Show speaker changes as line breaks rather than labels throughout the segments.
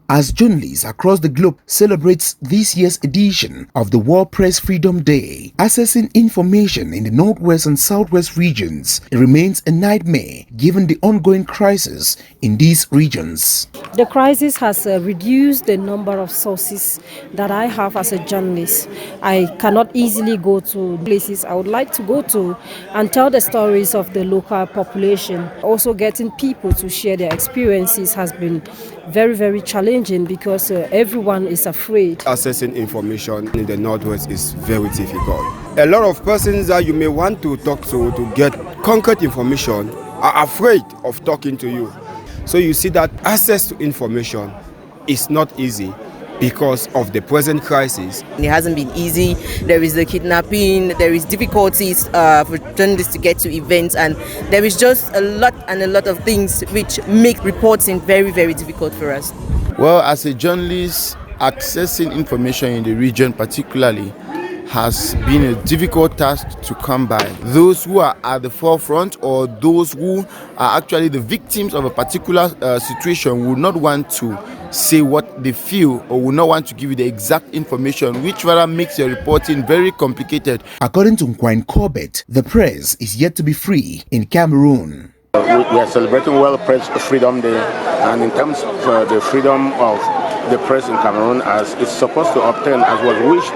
as journalists across the globe celebrates this year's edition of the World Press Freedom Day. Accessing information in the Northwest and Southwest regions remains a nightmare given the ongoing crisis in these regions.
The crisis has reduced the number of sources that I have as a journalist. I cannot easily go to places I would like to go to and tell the stories of the local population. Also getting people to share their experiences has been very, very challenging because everyone is afraid.
Accessing information in the Northwest is very difficult. A lot of persons that you may want to talk to get concrete information are afraid of talking to you. So you see that access to information is not easy because of the present crisis.
It hasn't been easy. There is the kidnapping, there is difficulties for journalists to get to events, and there is just a lot of things which make reporting very, very difficult for us.
Well, as a journalist, accessing information in the region particularly has been a difficult task to come by. Those who are at the forefront or those who are actually the victims of a particular situation will not want to say what they feel or will not want to give you the exact information, which rather makes your reporting very complicated.
According to Nkwan Corbett, the press is yet to be free in Cameroon.
We are celebrating World Press Freedom Day, and in terms of the freedom of the press in Cameroon, as it's supposed to obtain, as was wished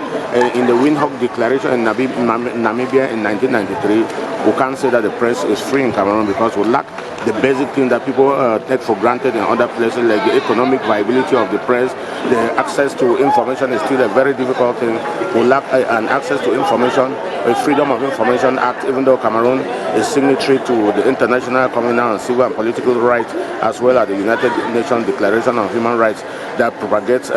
in the Windhoek Declaration in Namibia in 1993, we can't say that the press is free in Cameroon because we lack the basic thing that people take for granted in other places, like the economic viability of the press. The access to information is still a very difficult thing. We lack an access to information, a Freedom of Information Act, even though Cameroon is signatory to the International Communal and Civil and Political Rights, as well as the United Nations Declaration on Human Rights, that propagates,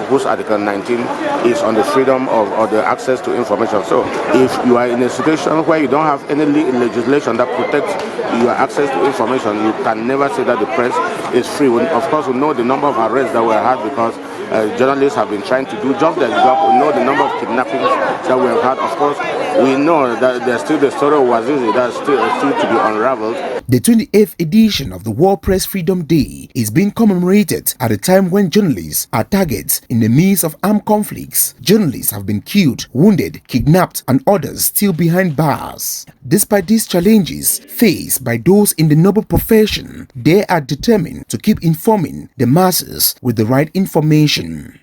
whose Article 19 is on the freedom of or the access to information. So if you are in a situation where you don't have any legislation that protects your access to information, you can never say that the press is free. Of course, we know the number of arrests that were had because journalists have been trying to do just their job. We know the number of kidnappings that we have had. Of course, we know that there's still the story of Wazizi that's still to be unraveled.
The 28th edition of the World Press Freedom Day is being commemorated at a time when journalists are targets in the midst of armed conflicts. Journalists have been killed, wounded, kidnapped, and others still behind bars. Despite these challenges faced by those in the noble profession, they are determined to keep informing the masses with the right information.